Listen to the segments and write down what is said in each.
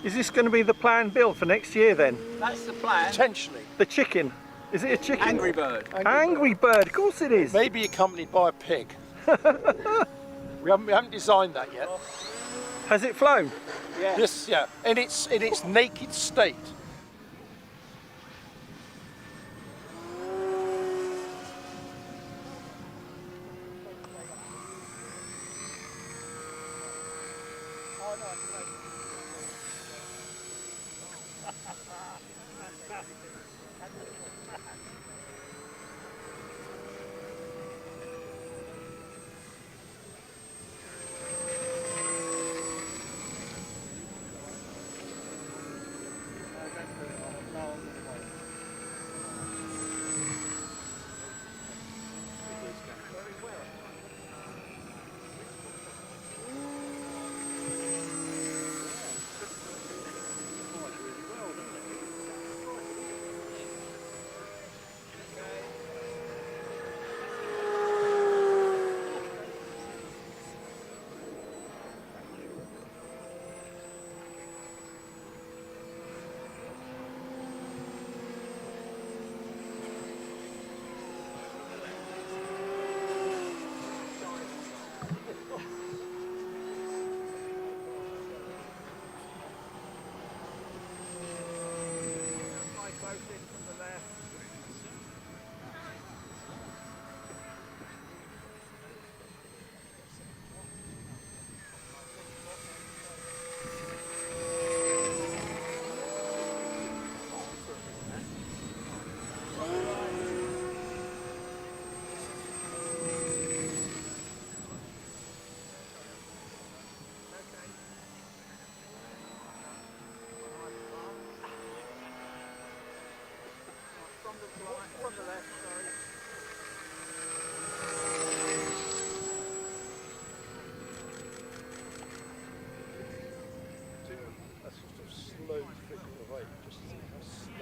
Is this going to be the planned build for next year then? That's the plan. Potentially. The chicken. Is it a chicken? Angry Bird. Angry Bird, of course it is. Maybe accompanied by a pig. we haven't designed that yet. Has it flown? Yeah. Yes, yeah. In its naked state.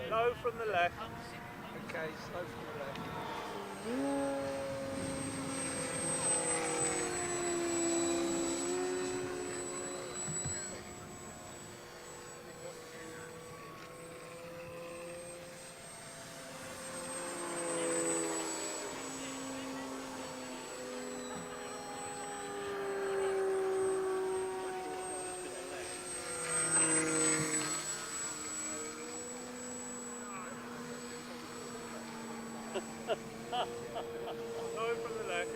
Slow from the left. Okay, slow from the left. Slow from the left.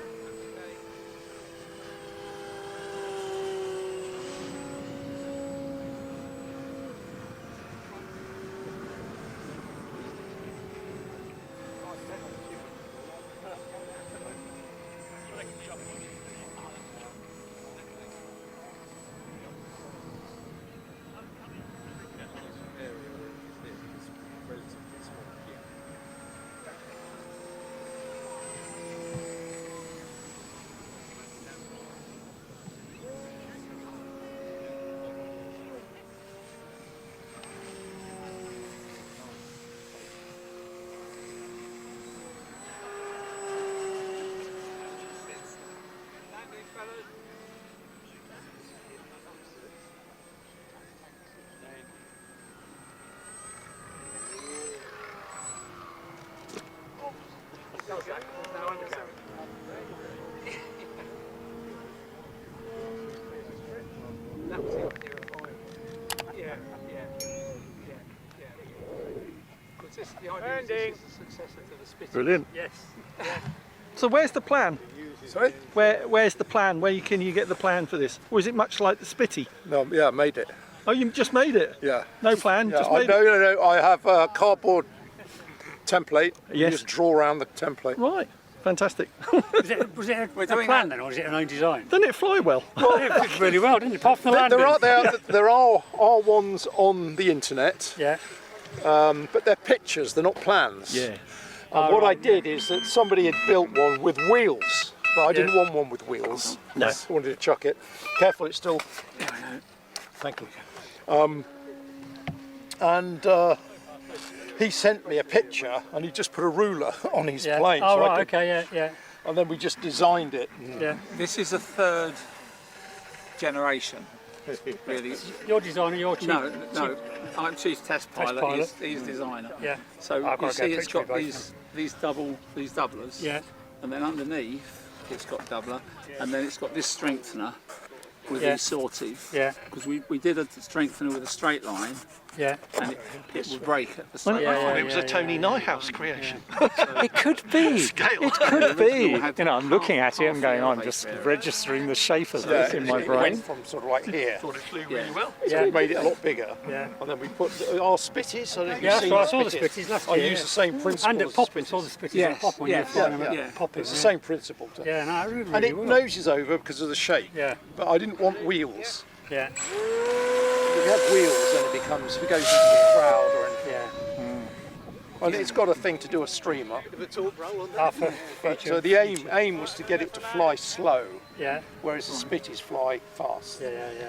That was it. Yeah. The idea is this is a successor to the Spitty. Brilliant. Yes. So where's the plan? Sorry? Where's the plan? Can you get the plan for this? Or is it much like the Spitty? No, yeah, I made it. Oh, you just made it? Yeah. No plan, Yeah, just made it? No, I have a cardboard template. Yes. You just draw around the template. Right, fantastic. Was it a plan then, or was it an own design? Didn't it fly well? Well, it did really well, didn't it? Apart from the landing. There are ones on the internet, Yeah. but they're pictures, they're not plans. Yeah. And what I did is that somebody had built one with wheels, but I didn't want one with wheels. No. I wanted to chuck it. Careful, it's still... Thank you. He sent me a picture and he just put a ruler on his Yeah. plane. Oh, so I right, could- okay, yeah. And then we just designed it. Yeah. This is a third generation really. Your designer, your chief. No, I'm chief test pilot. pilot. He's designer. Yeah. So I've you got to see, get a it's picture of got you both these doublers. Yeah. And then underneath, it's got doubler, and then it's got this strengthener with Yeah. these sorties. Yeah. Because we did a strengthener with a straight line, Yeah. and it would break at the Well, straight I line. thought it was a Tony Nyhouse creation. It could be. Scale. It could be. had You know, I'm looking at it and half going, the I'm elevate just there. registering the shape of this in my It brain. went from sort of like here. Thought it flew Yeah. really well. So Yeah. we made it a lot bigger. Yeah. And then we put our spitties. I don't know if Yeah, you've seen I saw the spitties. spitties last I year. use the same principle And as at Pop, the we saw the spitties. spitties Yes, at Pop when yeah, you were flying yeah, about yeah. popping. It's the same principle. Yeah, no, really, And it well. noses over because of the shape. Yeah. But I didn't want wheels. Yeah. If you have wheels, then it becomes, if it goes into the crowd or anything. Yeah. And it's got a thing to do a streamer. Feature. So the aim was to get it to fly slow, Yeah. whereas the spitties fly fast. Yeah.